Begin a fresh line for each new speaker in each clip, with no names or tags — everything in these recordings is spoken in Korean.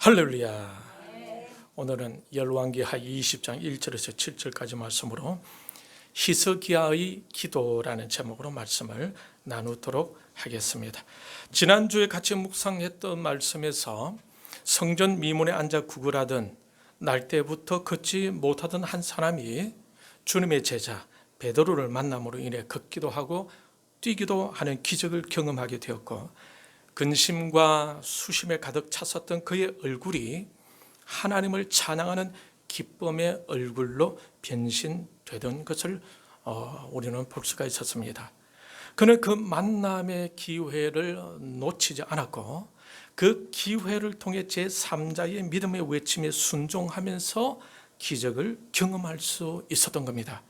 할렐루야. 오늘은 열왕기하 20장 1절에서 7절까지 말씀으로 히스기야의 기도라는 제목으로 말씀을 나누도록 하겠습니다. 지난주에 같이 묵상했던 말씀에서 성전 미문에 앉아 구걸하던 날 때부터 걷지 못하던 한 사람이 주님의 제자 베드로를 만남으로 인해 걷기도 하고 뛰기도 하는 기적을 경험하게 되었고, 근심과 수심에 가득 찼었던 그의 얼굴이 하나님을 찬양하는 기쁨의 얼굴로 변신되던 것을 우리는 볼 수가 있었습니다. 그는 그 만남의 기회를 놓치지 않았고, 그 기회를 통해 제3자의 믿음의 외침에 순종하면서 기적을 경험할 수 있었던 겁니다.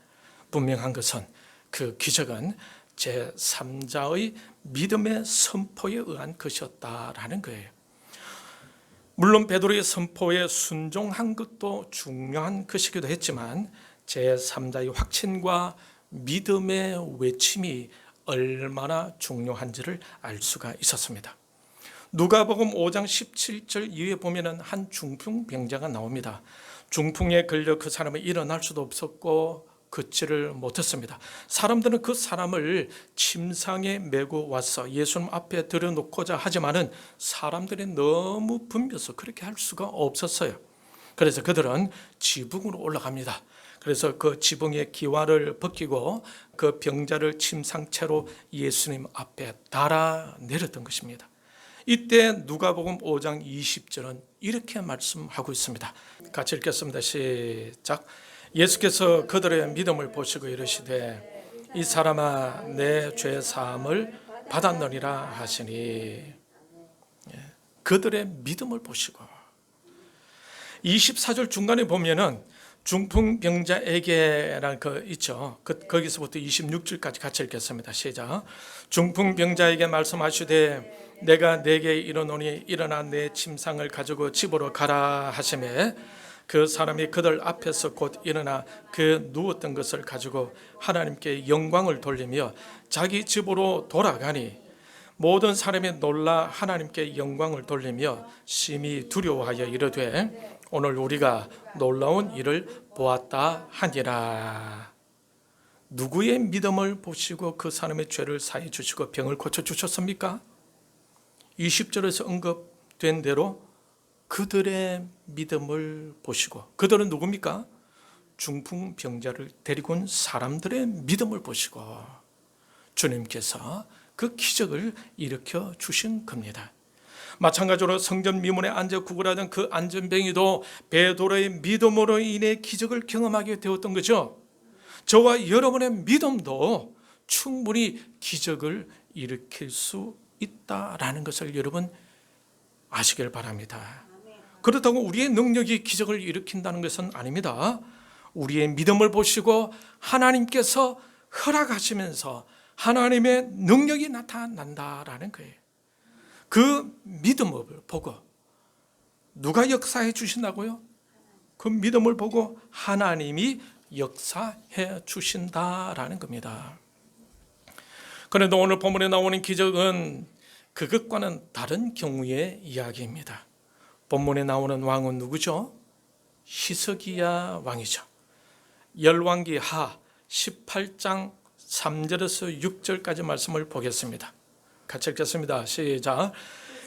분명한 것은 그 기적은 제3자의 믿음의 선포에 의한 것이었다라는 거예요. 물론 베드로의 선포에 순종한 것도 중요한 것이기도 했지만 제3자의 확신과 믿음의 외침이 얼마나 중요한지를 알 수가 있었습니다. 누가복음 5장 17절 이후에 보면은 한 중풍병자가 나옵니다. 중풍에 걸려 그 사람은 일어날 수도 없었고 걷지를 못했습니다. 사람들은 그 사람을 침상에 메고 와서 예수님 앞에 들여놓고자 하지만은 사람들이 너무 붐벼서 그렇게 할 수가 없었어요. 그래서 그들은 지붕으로 올라갑니다. 그래서 그 지붕의 기와를 벗기고 그 병자를 침상채로 예수님 앞에 달아내렸던 것입니다. 이때 누가복음 5장 20절은 이렇게 말씀하고 있습니다. 같이 읽겠습니다. 시작. 예수께서 그들의 믿음을 보시고 이르시되 이 사람아 내 죄 사함을 받았느니라 하시니, 그들의 믿음을 보시고 24절 중간에 보면은 중풍병자에게라는 거 있죠. 거기서부터 26절까지 같이 읽겠습니다. 시작. 중풍병자에게 말씀하시되 내가 네게 이르노니 일어나 내 침상을 가지고 집으로 가라 하시매 그 사람이 그들 앞에서 곧 일어나 그 누웠던 것을 가지고 하나님께 영광을 돌리며 자기 집으로 돌아가니 모든 사람이 놀라 하나님께 영광을 돌리며 심히 두려워하여 이르되 오늘 우리가 놀라운 일을 보았다 하니라. 누구의 믿음을 보시고 그 사람의 죄를 사해 주시고 병을 고쳐 주셨습니까? 20절에서 언급된 대로 그들의 믿음을 보시고, 그들은 누굽니까? 중풍병자를 데리고 온 사람들의 믿음을 보시고 주님께서 그 기적을 일으켜 주신 겁니다. 마찬가지로 성전 미문에 앉아 구걸하던 그 안전뱅이도 베드로의 믿음으로 인해 기적을 경험하게 되었던 거죠. 저와 여러분의 믿음도 충분히 기적을 일으킬 수 있다라는 것을 여러분 아시길 바랍니다. 그렇다고 우리의 능력이 기적을 일으킨다는 것은 아닙니다. 우리의 믿음을 보시고 하나님께서 허락하시면서 하나님의 능력이 나타난다라는 거예요. 그 믿음을 보고 누가 역사해 주신다고요? 그 믿음을 보고 하나님이 역사해 주신다라는 겁니다. 그런데 오늘 본문에 나오는 기적은 그것과는 다른 경우의 이야기입니다. 본문에 나오는 왕은 누구죠? 히스기야 왕이죠. 열왕기하 18장 3절에서 6절까지 말씀을 보겠습니다. 같이 읽겠습니다. 시작.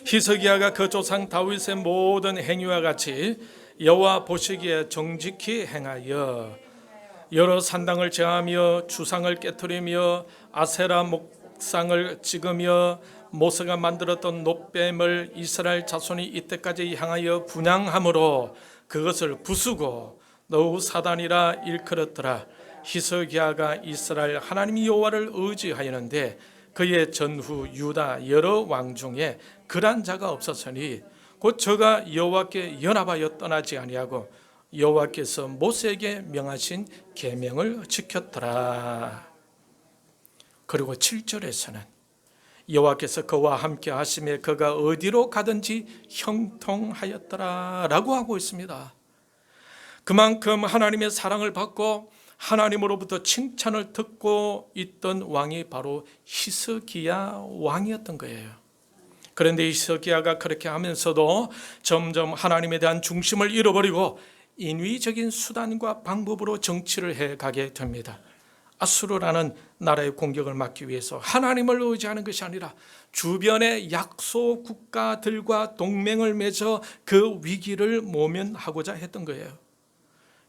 히스기야가 그 조상 다윗의 모든 행위와 같이 여호와 보시기에 정직히 행하여 여러 산당을 제하며 주상을 깨뜨리며 아세라 목상을 찍으며 모세가 만들었던 놋뱀을 이스라엘 자손이 이때까지 향하여 분향함으로 그것을 부수고 너후 사단이라 일컬었더라. 히스기야가 이스라엘 하나님 여호와를 의지하였는데 그의 전후 유다 여러 왕 중에 그러한 자가 없었으니 곧 저가 여호와께 연합하여 떠나지 아니하고 여호와께서 모세에게 명하신 계명을 지켰더라. 그리고 7절에서는 여호와께서 그와 함께 하심에 그가 어디로 가든지 형통하였더라 라고 하고 있습니다. 그만큼 하나님의 사랑을 받고 하나님으로부터 칭찬을 듣고 있던 왕이 바로 히스기야 왕이었던 거예요. 그런데 히스기야가 그렇게 하면서도 점점 하나님에 대한 중심을 잃어버리고 인위적인 수단과 방법으로 정치를 해가게 됩니다. 아수르라는 나라의 공격을 막기 위해서 하나님을 의지하는 것이 아니라 주변의 약소 국가들과 동맹을 맺어 그 위기를 모면하고자 했던 거예요.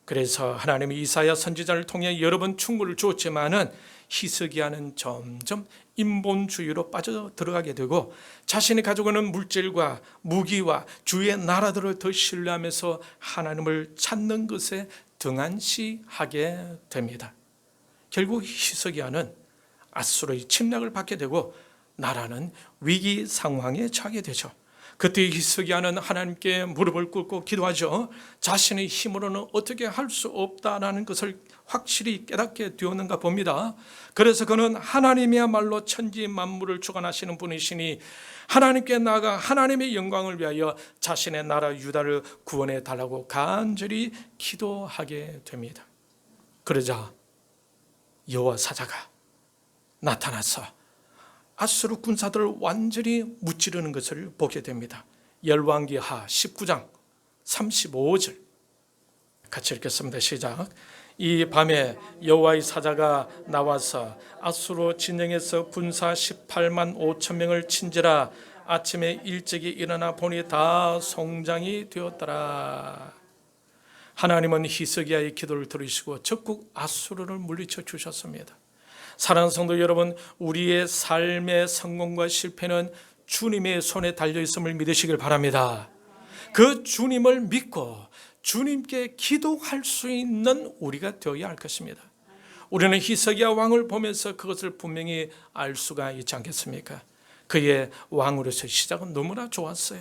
그래서 하나님이 이사야 선지자를 통해 여러 번 충고를 주었지만은 히스기야는 점점 인본주의로 빠져 들어가게 되고 자신이 가지고 있는 물질과 무기와 주의 나라들을 더 신뢰하면서 하나님을 찾는 것에 등한시하게 됩니다. 결국 히스기야는 아수르의 침략을 받게 되고 나라는 위기 상황에 처하게 되죠. 그때 히스기야는 하나님께 무릎을 꿇고 기도하죠. 자신의 힘으로는 어떻게 할 수 없다라는 것을 확실히 깨닫게 되었는가 봅니다. 그래서 그는 하나님이야말로 천지 만물을 주관하시는 분이시니 하나님께 나아가 하나님의 영광을 위하여 자신의 나라 유다를 구원해 달라고 간절히 기도하게 됩니다. 그러자 여호와 사자가 나타나서 아수르 군사들을 완전히 무찌르는 것을 보게 됩니다. 열왕기하 19장 35절 같이 읽겠습니다. 시작. 이 밤에 여호와의 사자가 나와서 아수르 진영에서 군사 18만 5천 명을 친지라. 아침에 일찍이 일어나 보니 다 송장이 되었더라. 하나님은 히스기야의 기도를 들으시고 적국 아수르를 물리쳐 주셨습니다. 사랑하는 성도 여러분, 우리의 삶의 성공과 실패는 주님의 손에 달려 있음을 믿으시길 바랍니다. 그 주님을 믿고 주님께 기도할 수 있는 우리가 되어야 할 것입니다. 우리는 히스기야 왕을 보면서 그것을 분명히 알 수가 있지 않겠습니까? 그의 왕으로서의 시작은 너무나 좋았어요.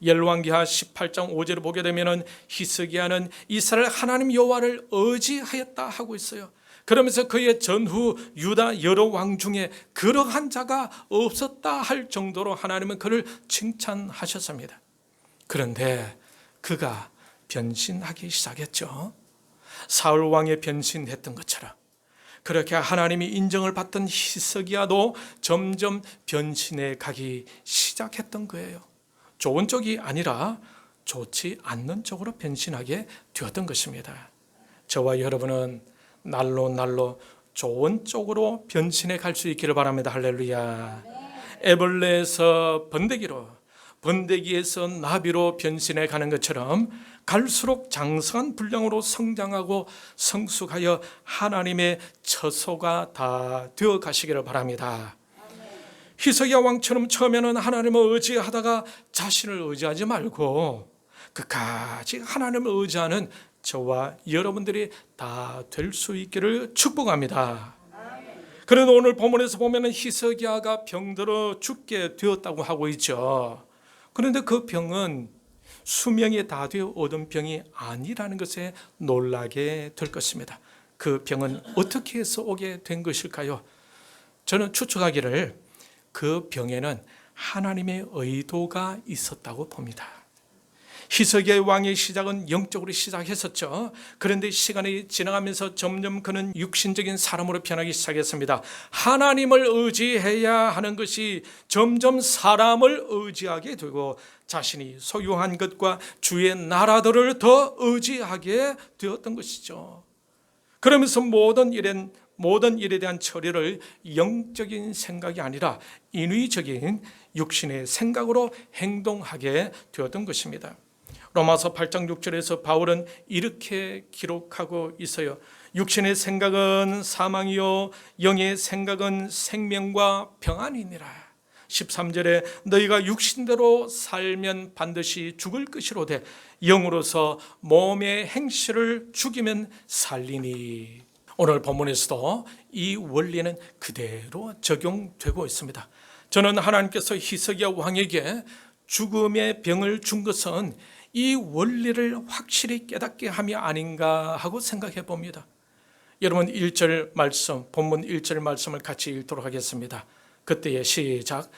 열왕기하 18장 5절을 보게 되면 히스기야는 이스라엘 하나님 여호와를 의지하였다 하고 있어요. 그러면서 그의 전후 유다 여러 왕 중에 그러한 자가 없었다 할 정도로 하나님은 그를 칭찬하셨습니다. 그런데 그가 변신하기 시작했죠. 사울 왕의 변신했던 것처럼 그렇게 하나님이 인정을 받던 히스기야도 점점 변신해 가기 시작했던 거예요. 좋은 쪽이 아니라 좋지 않는 쪽으로 변신하게 되었던 것입니다. 저와 여러분은 날로 좋은 쪽으로 변신해 갈 수 있기를 바랍니다. 할렐루야. 애벌레에서 번데기로, 번데기에서 나비로 변신해 가는 것처럼 갈수록 장성한 분량으로 성장하고 성숙하여 하나님의 처소가 다 되어 가시기를 바랍니다. 히스기야 왕처럼 처음에는 하나님을 의지하다가 자신을 의지하지 말고 끝까지 하나님을 의지하는 저와 여러분들이 다 될 수 있기를 축복합니다. 그런데 오늘 본문에서 보면 히스기야가 병들어 죽게 되었다고 하고 있죠. 그런데 그 병은 수명이 다 되어 얻은 병이 아니라는 것에 놀라게 될 것입니다. 그 병은 어떻게 해서 오게 된 것일까요? 저는 추측하기를 그 병에는 하나님의 의도가 있었다고 봅니다. 히스기야의 왕의 시작은 영적으로 시작했었죠. 그런데 시간이 지나가면서 점점 그는 육신적인 사람으로 변하기 시작했습니다. 하나님을 의지해야 하는 것이 점점 사람을 의지하게 되고 자신이 소유한 것과 주의 나라들을 더 의지하게 되었던 것이죠. 그러면서 모든 일에 대한 처리를 영적인 생각이 아니라 인위적인 육신의 생각으로 행동하게 되었던 것입니다. 로마서 8장 6절에서 바울은 이렇게 기록하고 있어요. 육신의 생각은 사망이요 영의 생각은 생명과 평안이니라. 13절에 너희가 육신대로 살면 반드시 죽을 것이로되 영으로서 몸의 행실을 죽이면 살리니. 오늘 본문에서도 이 원리는 그대로 적용되고 있습니다. 저는 하나님께서 히스기야 왕에게 죽음의 병을 준 것은 이 원리를 확실히 깨닫게 함이 아닌가 하고 생각해 봅니다. 여러분 1절 말씀, 본문 1절 말씀을 같이 읽도록 하겠습니다. 그때의 시작.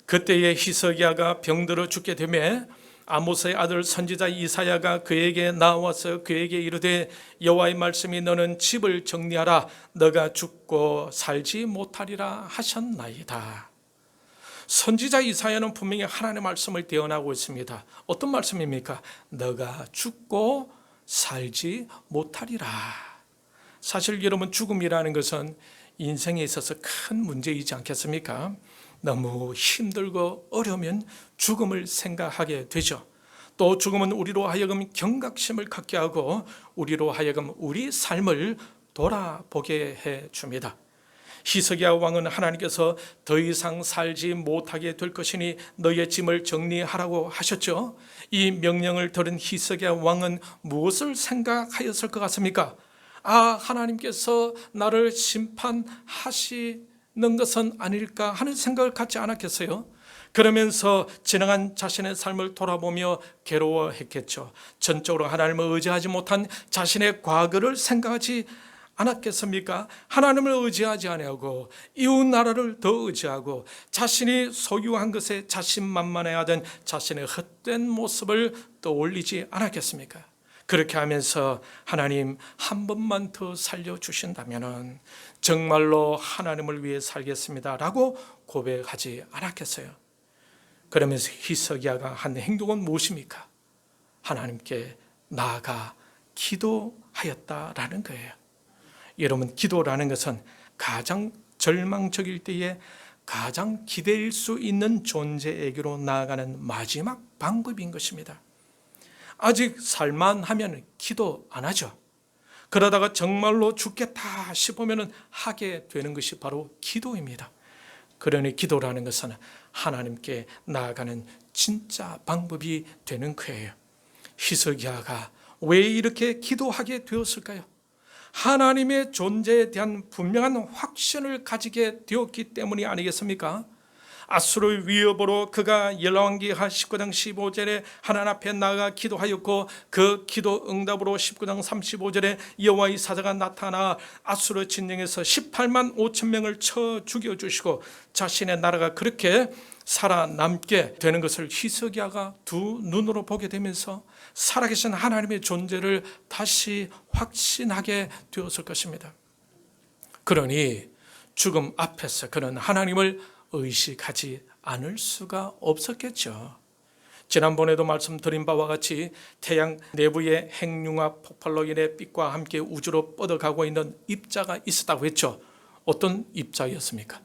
그때에 히스기야가 병들어 죽게 되매 아모스의 아들 선지자 이사야가 그에게 나와서 그에게 이르되 여호와의 말씀이 너는 집을 정리하라 너가 죽고 살지 못하리라 하셨나이다. 선지자 이사야는 분명히 하나님의 말씀을 대언하고 있습니다. 어떤 말씀입니까? 너가 죽고 살지 못하리라. 사실 여러분, 죽음이라는 것은 인생에 있어서 큰 문제이지 않겠습니까? 너무 힘들고 어려우면 죽음을 생각하게 되죠. 또 죽음은 우리로 하여금 경각심을 갖게 하고 우리로 하여금 우리 삶을 돌아보게 해줍니다. 히스기야 왕은 하나님께서 더 이상 살지 못하게 될 것이니 너의 짐을 정리하라고 하셨죠. 이 명령을 들은 히스기야 왕은 무엇을 생각하였을 것 같습니까? 하나님께서 나를 심판하시는 것은 아닐까 하는 생각을 갖지 않았겠어요? 그러면서 지나간 자신의 삶을 돌아보며 괴로워했겠죠. 전적으로 하나님을 의지하지 못한 자신의 과거를 생각하지 않았겠습니까? 하나님을 의지하지 아니하고 이웃 나라를 더 의지하고 자신이 소유한 것에 자신만만해하던 자신의 헛된 모습을 떠올리지 않았겠습니까? 그렇게 하면서 하나님 한 번만 더 살려주신다면 정말로 하나님을 위해 살겠습니다라고 고백하지 않았겠어요? 그러면서 히스기야가 한 행동은 무엇입니까? 하나님께 나아가 기도하였다라는 거예요. 여러분, 기도라는 것은 가장 절망적일 때에 가장 기댈 수 있는 존재에게로 나아가는 마지막 방법인 것입니다. 아직 살만하면 기도 안 하죠. 그러다가 정말로 죽겠다 싶으면 하게 되는 것이 바로 기도입니다. 그러니 기도라는 것은 하나님께 나아가는 진짜 방법이 되는 거예요. 히스기야가 왜 이렇게 기도하게 되었을까요? 하나님의 존재에 대한 분명한 확신을 가지게 되었기 때문이 아니겠습니까? 아수르의 위협으로 그가 열왕기하 19장 15절에 하나님 앞에 나아가 기도하였고 그 기도 응답으로 19장 35절에 여호와의 사자가 나타나 아수르 진영에서 18만 5천 명을 쳐 죽여주시고 자신의 나라가 그렇게 살아남게 되는 것을 히스기야가 두 눈으로 보게 되면서 살아계신 하나님의 존재를 다시 확신하게 되었을 것입니다. 그러니 죽음 앞에서 그는 하나님을 의식하지 않을 수가 없었겠죠. 지난번에도 말씀드린 바와 같이 태양 내부의 핵융합 폭발로 인해 빛과 함께 우주로 뻗어가고 있는 입자가 있었다고 했죠. 어떤 입자였습니까?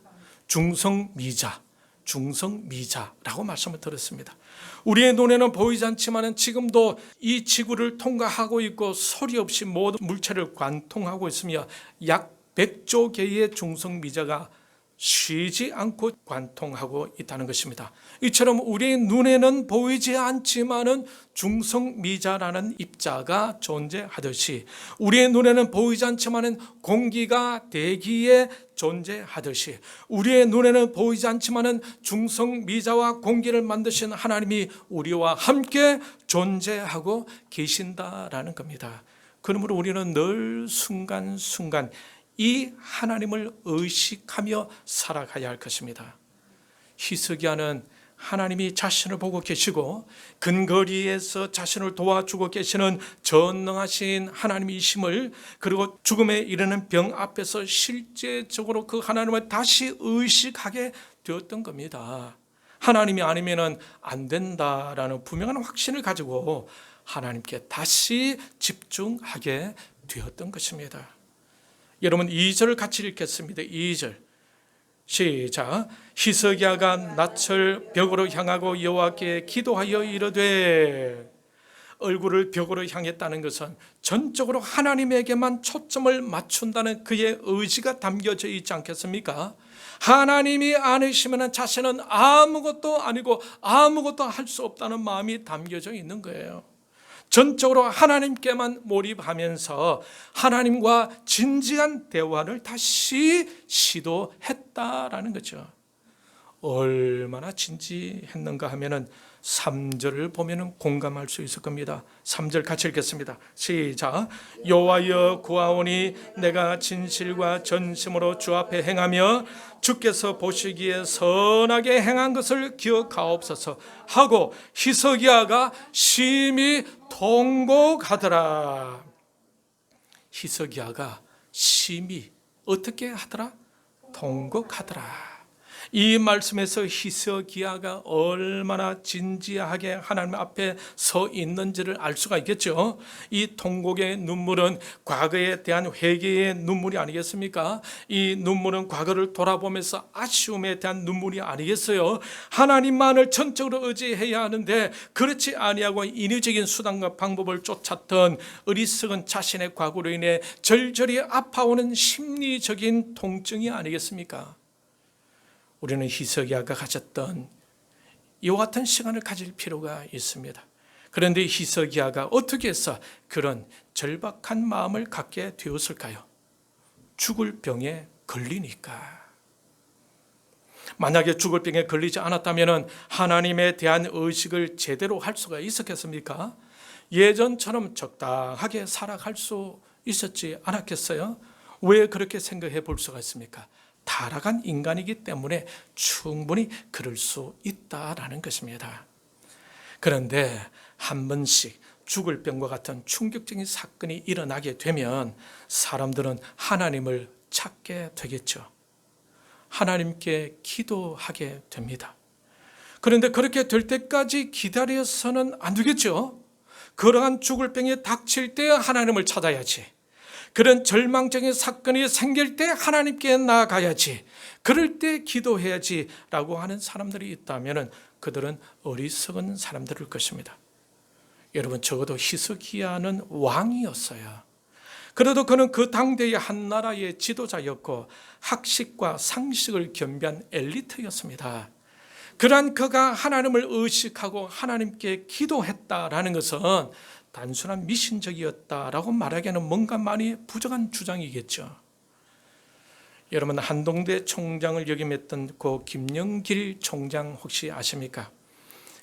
중성미자라고 말씀을 드렸습니다. 우리의 눈에는 보이지 않지만 지금도 이 지구를 통과하고 있고 소리 없이 모든 물체를 관통하고 있으며 약 100조 개의 중성미자가 쉬지 않고 관통하고 있다는 것입니다. 이처럼 우리의 눈에는 보이지 않지만은 중성미자라는 입자가 존재하듯이 우리의 눈에는 보이지 않지만은 공기가 대기에 존재하듯이 우리의 눈에는 보이지 않지만은 중성미자와 공기를 만드신 하나님이 우리와 함께 존재하고 계신다라는 겁니다. 그러므로 우리는 늘 순간순간 이 하나님을 의식하며 살아가야 할 것입니다. 히스기야는 하나님이 자신을 보고 계시고 근거리에서 자신을 도와주고 계시는 전능하신 하나님이심을, 그리고 죽음에 이르는 병 앞에서 실제적으로 그 하나님을 다시 의식하게 되었던 겁니다. 하나님이 아니면 안 된다라는 분명한 확신을 가지고 하나님께 다시 집중하게 되었던 것입니다. 여러분 2절을 같이 읽겠습니다. 2절 시작. 히스기야가 낯을 벽으로 향하고 여호와께 기도하여 이르되, 얼굴을 벽으로 향했다는 것은 전적으로 하나님에게만 초점을 맞춘다는 그의 의지가 담겨져 있지 않겠습니까? 하나님이 아니시면 자신은 아무것도 아니고 아무것도 할 수 없다는 마음이 담겨져 있는 거예요. 전적으로 하나님께만 몰입하면서 하나님과 진지한 대화를 다시 시도했다라는 거죠. 얼마나 진지했는가 하면은 3절을 보면은 공감할 수 있을 겁니다. 3절 같이 읽겠습니다. 시작. 여호와여 구하오니 내가 진실과 전심으로 주 앞에 행하며 주께서 보시기에 선하게 행한 것을 기억하옵소서 하고 히스기야가 심히 통곡하더라. 히스기야가 심히 어떻게 하더라? 통곡하더라. 이 말씀에서 히스기야가 얼마나 진지하게 하나님 앞에 서 있는지를 알 수가 있겠죠. 이 통곡의 눈물은 과거에 대한 회개의 눈물이 아니겠습니까? 이 눈물은 과거를 돌아보면서 아쉬움에 대한 눈물이 아니겠어요? 하나님만을 전적으로 의지해야 하는데 그렇지 아니하고 인위적인 수단과 방법을 쫓았던 어리석은 자신의 과거로 인해 절절히 아파오는 심리적인 통증이 아니겠습니까? 우리는 히스기야가 가졌던 이와 같은 시간을 가질 필요가 있습니다. 그런데 히스기야가 어떻게 해서 그런 절박한 마음을 갖게 되었을까요? 죽을 병에 걸리니까. 만약에 죽을 병에 걸리지 않았다면 하나님에 대한 의식을 제대로 할 수가 있었겠습니까? 예전처럼 적당하게 살아갈 수 있었지 않았겠어요? 왜 그렇게 생각해 볼 수가 있습니까? 타락한 인간이기 때문에 충분히 그럴 수 있다라는 것입니다. 그런데 한 번씩 죽을 병과 같은 충격적인 사건이 일어나게 되면 사람들은 하나님을 찾게 되겠죠. 하나님께 기도하게 됩니다. 그런데 그렇게 될 때까지 기다려서는 안 되겠죠. 그러한 죽을 병이 닥칠 때 하나님을 찾아야지. 그런 절망적인 사건이 생길 때 하나님께 나아가야지. 그럴 때 기도해야지 라고 하는 사람들이 있다면 그들은 어리석은 사람들일 것입니다. 여러분, 적어도 히스기야는 왕이었어요. 그래도 그는 그 당대의 한 나라의 지도자였고 학식과 상식을 겸비한 엘리트였습니다. 그러한 그가 하나님을 의식하고 하나님께 기도했다라는 것은 단순한 미신적이었다라고 말하기에는 뭔가 많이 부족한 주장이겠죠. 여러분, 한동대 총장을 역임했던 그 김영길 총장 혹시 아십니까?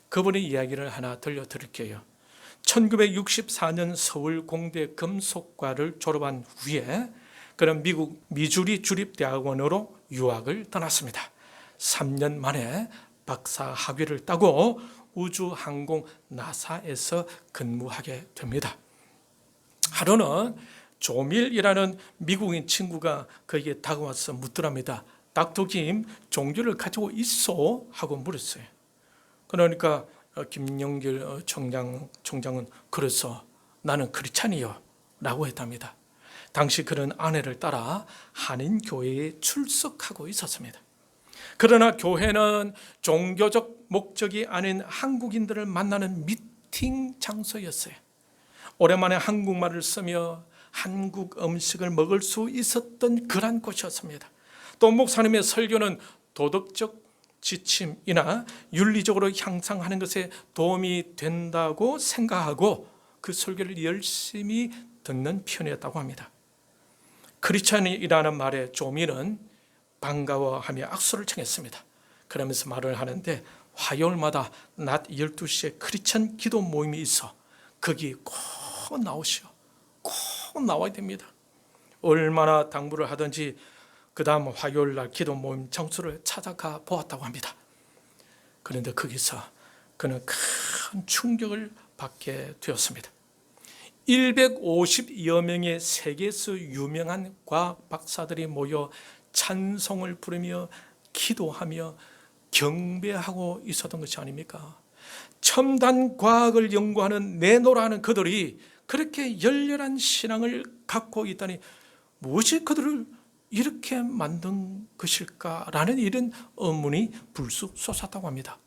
그분의 이야기를 하나 들려드릴게요. 1964년 서울 공대 금속과를 졸업한 후에 그는 미국 미주리 주립대학원으로 유학을 떠났습니다. 3년 만에 박사 학위를 따고 우주항공 나사에서 근무하게 됩니다. 하루는 조밀이라는 미국인 친구가 그에게 다가와서 묻더랍니다. 닥터 김, 종교를 가지고 있어? 하고 물었어요. 그러니까 김영길 총장은 그래서 나는 크리스찬이요 라고 했답니다. 당시 그는 아내를 따라 한인교회에 출석하고 있었습니다. 그러나 교회는 종교적 목적이 아닌 한국인들을 만나는 미팅 장소였어요. 오랜만에 한국말을 쓰며 한국 음식을 먹을 수 있었던 그런 곳이었습니다. 또 목사님의 설교는 도덕적 지침이나 윤리적으로 향상하는 것에 도움이 된다고 생각하고 그 설교를 열심히 듣는 편이었다고 합니다. 크리스찬이라는 말에 조미는 반가워하며 악수를 청했습니다. 그러면서 말을 하는데 화요일마다 낮 12시에 크리스찬 기도 모임이 있어. 거기 꼭 나오시오. 꼭 나와야 됩니다. 얼마나 당부를 하든지 그 다음 화요일 날 기도 모임 장소를 찾아가 보았다고 합니다. 그런데 거기서 그는 큰 충격을 받게 되었습니다. 150여 명의 세계에서 유명한 과학 박사들이 모여 찬송을 부르며 기도하며 경배하고 있었던 것이 아닙니까? 첨단 과학을 연구하는 내노라하는 그들이 그렇게 열렬한 신앙을 갖고 있다니 무엇이 그들을 이렇게 만든 것일까라는 이런 의문이 불쑥 솟았다고 합니다.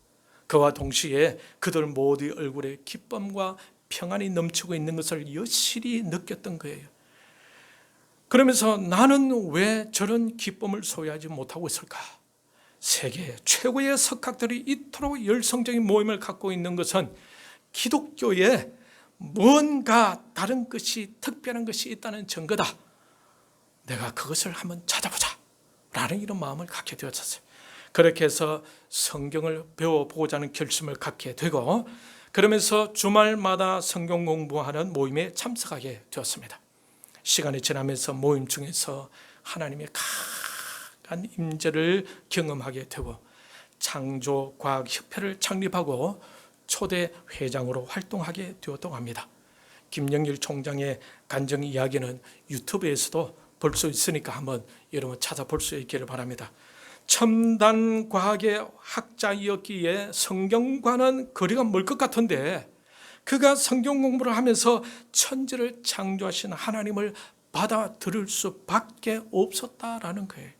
그와 동시에 그들 모두의 얼굴에 기쁨과 평안이 넘치고 있는 것을 여실히 느꼈던 거예요. 그러면서 나는 왜 저런 기쁨을 소유하지 못하고 있을까? 세계 최고의 석학들이 이토록 열성적인 모임을 갖고 있는 것은 기독교에 뭔가 다른 것이 특별한 것이 있다는 증거다. 내가 그것을 한번 찾아보자 라는 이런 마음을 갖게 되었어요. 그렇게 해서 성경을 배워보고자 하는 결심을 갖게 되고 그러면서 주말마다 성경 공부하는 모임에 참석하게 되었습니다. 시간이 지나면서 모임 중에서 하나님의 강한 임재를 경험하게 되고 창조과학협회를 창립하고 초대 회장으로 활동하게 되었다고 합니다. 김영길 총장의 간증 이야기는 유튜브에서도 볼 수 있으니까 한번 여러분 찾아볼 수 있기를 바랍니다. 첨단 과학의 학자였기에 성경과는 거리가 멀 것 같은데 그가 성경 공부를 하면서 천지를 창조하신 하나님을 받아들일 수밖에 없었다라는 거예요.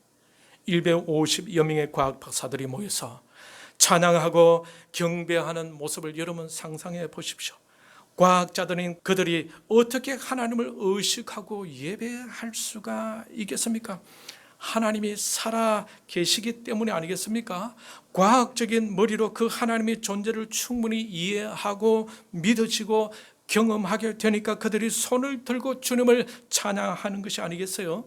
150여 명의 과학 박사들이 모여서 찬양하고 경배하는 모습을 여러분 상상해 보십시오. 과학자들인 그들이 어떻게 하나님을 의식하고 예배할 수가 있겠습니까? 하나님이 살아 계시기 때문이 아니겠습니까? 과학적인 머리로 그 하나님의 존재를 충분히 이해하고 믿어지고 경험하게 되니까 그들이 손을 들고 주님을 찬양하는 것이 아니겠어요?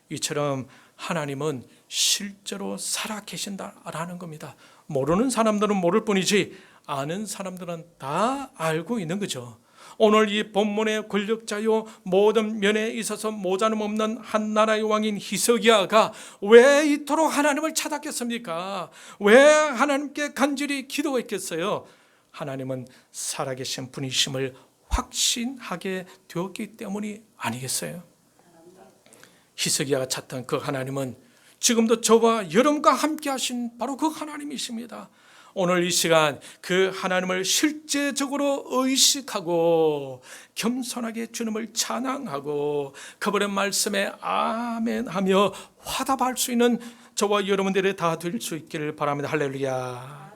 이처럼 하나님은 실제로 살아 계신다라는 겁니다. 모르는 사람들은 모를 뿐이지 아는 사람들은 다 알고 있는 거죠. 오늘 이 본문의 권력자요 모든 면에 있어서 모자름 없는 한 나라의 왕인 히스기야가 왜 이토록 하나님을 찾았겠습니까? 왜 하나님께 간절히 기도했겠어요? 하나님은 살아계신 분이심을 확신하게 되었기 때문이 아니겠어요? 히스기야가 찾던 그 하나님은 지금도 저와 여러분과 함께 하신 바로 그 하나님이십니다. 오늘 이 시간 그 하나님을 실제적으로 의식하고 겸손하게 주님을 찬양하고 그분의 말씀에 아멘하며 화답할 수 있는 저와 여러분들이 다 될 수 있기를 바랍니다. 할렐루야.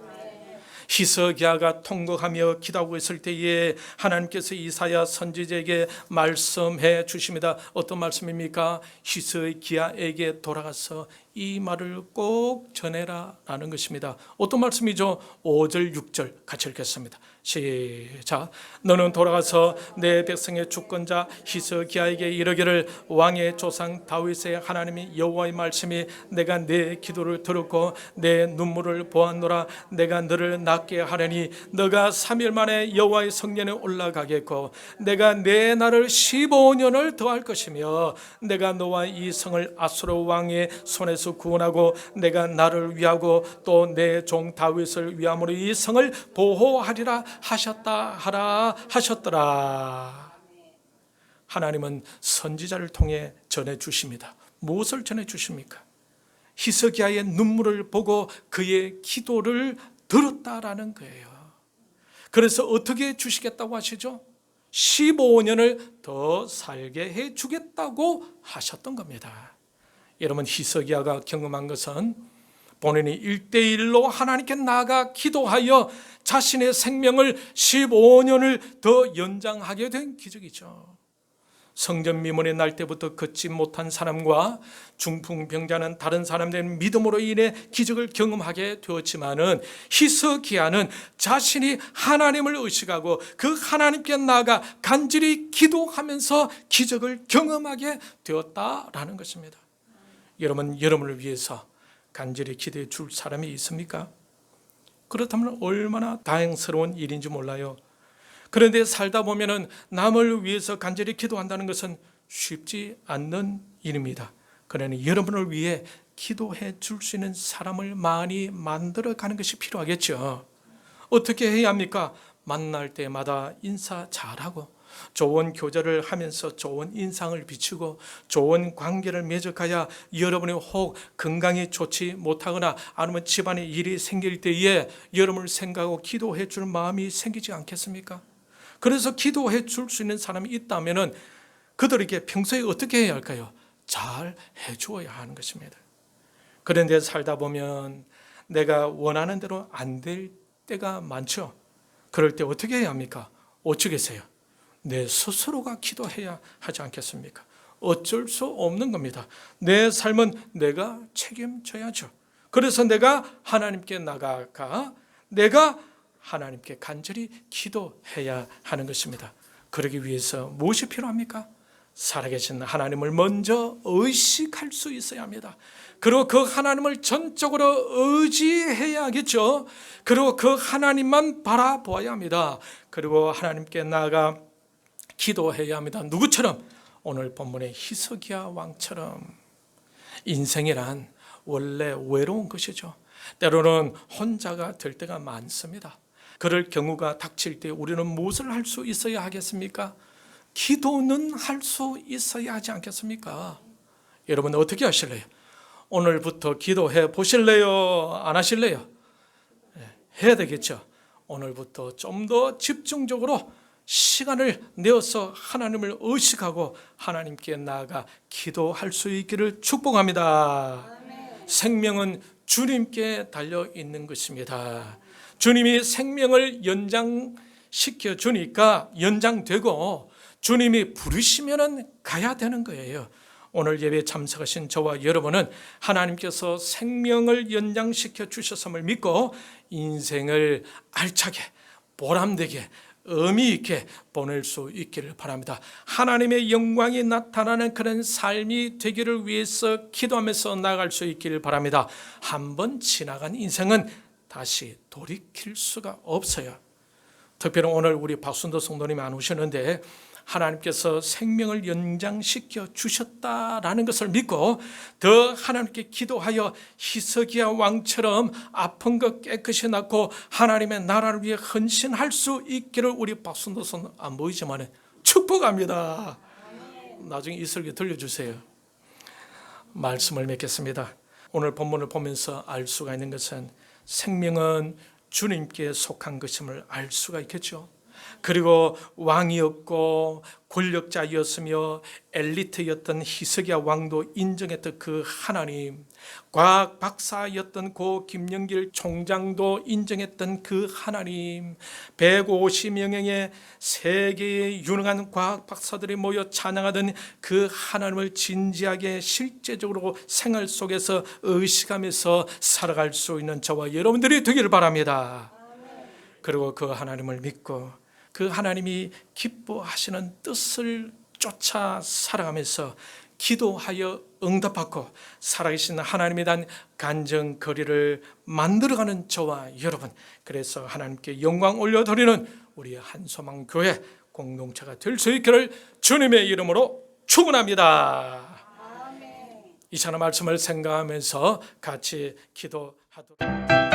히스기야가 통곡하며 기도하고 있을 때에 하나님께서 이사야 선지자에게 말씀해 주십니다. 어떤 말씀입니까? 히스기야에게 돌아가서 이 말을 꼭 전해라 라는 것입니다. 어떤 말씀이죠? 5절 6절 같이 읽겠습니다. 시작. 너는 돌아가서 내 백성의 주권자 히스기야에게 이르기를 왕의 조상 다윗의 하나님이 여호와의 말씀이 내가 내 기도를 들었고 내 눈물을 보았노라. 내가 너를 낫게 하려니 너가 3일 만에 여호와의 성전에 올라가겠고 내가 내 날을 15년을 더할 것이며 내가 너와 이 성을 아수르 왕의 손에서 구원하고 내가 나를 위하고 또 내 종 다윗을 위함으로 이 성을 보호하리라 하셨다 하라 하셨더라. 하나님은 선지자를 통해 전해 주십니다. 무엇을 전해 주십니까? 히스기야의 눈물을 보고 그의 기도를 들었다라는 거예요. 그래서 어떻게 주시겠다고 하시죠? 15년을 더 살게 해 주겠다고 하셨던 겁니다. 여러분, 히스기야가 경험한 것은 본인이 1대1로 하나님께 나아가 기도하여 자신의 생명을 15년을 더 연장하게 된 기적이죠. 성전 미문에 날 때부터 걷지 못한 사람과 중풍병자는 다른 사람들의 믿음으로 인해 기적을 경험하게 되었지만은 히스기야는 자신이 하나님을 의식하고 그 하나님께 나아가 간절히 기도하면서 기적을 경험하게 되었다라는 것입니다. 여러분, 여러분을 위해서 간절히 기도해 줄 사람이 있습니까? 그렇다면 얼마나 다행스러운 일인지 몰라요. 그런데 살다 보면은 남을 위해서 간절히 기도한다는 것은 쉽지 않는 일입니다. 그러니 여러분을 위해 기도해 줄 수 있는 사람을 많이 만들어 가는 것이 필요하겠죠. 어떻게 해야 합니까? 만날 때마다 인사 잘하고 좋은 교제를 하면서 좋은 인상을 비추고 좋은 관계를 맺어가야 여러분이 혹 건강이 좋지 못하거나 아니면 집안에 일이 생길 때에 여러분을 생각하고 기도해 줄 마음이 생기지 않겠습니까? 그래서 기도해 줄 수 있는 사람이 있다면 그들에게 평소에 어떻게 해야 할까요? 잘 해주어야 하는 것입니다. 그런데 살다 보면 내가 원하는 대로 안 될 때가 많죠. 그럴 때 어떻게 해야 합니까? 어쩌겠어요? 내 스스로가 기도해야 하지 않겠습니까? 어쩔 수 없는 겁니다. 내 삶은 내가 책임져야죠. 그래서 내가 하나님께 나가가 내가 하나님께 간절히 기도해야 하는 것입니다. 그러기 위해서 무엇이 필요합니까? 살아계신 하나님을 먼저 의식할 수 있어야 합니다. 그리고 그 하나님을 전적으로 의지해야겠죠. 그리고 그 하나님만 바라보아야 합니다. 그리고 하나님께 나아가 기도해야 합니다. 누구처럼? 오늘 본문의 히스기야 왕처럼. 인생이란 원래 외로운 것이죠. 때로는 혼자가 될 때가 많습니다. 그럴 경우가 닥칠 때 우리는 무엇을 할 수 있어야 하겠습니까? 기도는 할 수 있어야 하지 않겠습니까? 여러분 어떻게 하실래요? 오늘부터 기도해 보실래요? 안 하실래요? 해야 되겠죠. 오늘부터 좀 더 집중적으로 시간을 내어서 하나님을 의식하고 하나님께 나아가 기도할 수 있기를 축복합니다. 생명은 주님께 달려 있는 것입니다. 주님이 생명을 연장시켜 주니까 연장되고 주님이 부르시면은 가야 되는 거예요. 오늘 예배에 참석하신 저와 여러분은 하나님께서 생명을 연장시켜 주셨음을 믿고 인생을 알차게 보람되게 의미 있게 보낼 수 있기를 바랍니다. 하나님의 영광이 나타나는 그런 삶이 되기를 위해서 기도하면서 나아갈 수 있기를 바랍니다. 한번 지나간 인생은 다시 돌이킬 수가 없어요. 특별히 오늘 우리 박순도 성도님이 안 오셨는데 하나님께서 생명을 연장시켜 주셨다라는 것을 믿고 더 하나님께 기도하여 히스기야 왕처럼 아픈 것 깨끗이 낫고 하나님의 나라를 위해 헌신할 수 있기를 우리 박순도 성도 안 보이지만 축복합니다. 나중에 이 설교 들려주세요. 말씀을 맺겠습니다. 오늘 본문을 보면서 알 수가 있는 것은 생명은 주님께 속한 것임을 알 수가 있겠죠. 그리고 왕이었고 권력자였으며 엘리트였던 히스기야 왕도 인정했던 그 하나님, 과학 박사였던 고 김영길 총장도 인정했던 그 하나님, 150명의 세계의 유능한 과학 박사들이 모여 찬양하던 그 하나님을 진지하게 실제적으로 생활 속에서 의식하면서 살아갈 수 있는 저와 여러분들이 되기를 바랍니다. 그리고 그 하나님을 믿고 그 하나님이 기뻐하시는 뜻을 쫓아 살아가면서 기도하여 응답받고 살아계신 하나님에 대한 간증거리를 만들어가는 저와 여러분, 그래서 하나님께 영광 올려드리는 우리 한소망 교회 공동체가 될 수 있기를 주님의 이름으로 축원합니다. 이 찬양 말씀을 생각하면서 같이 기도하도록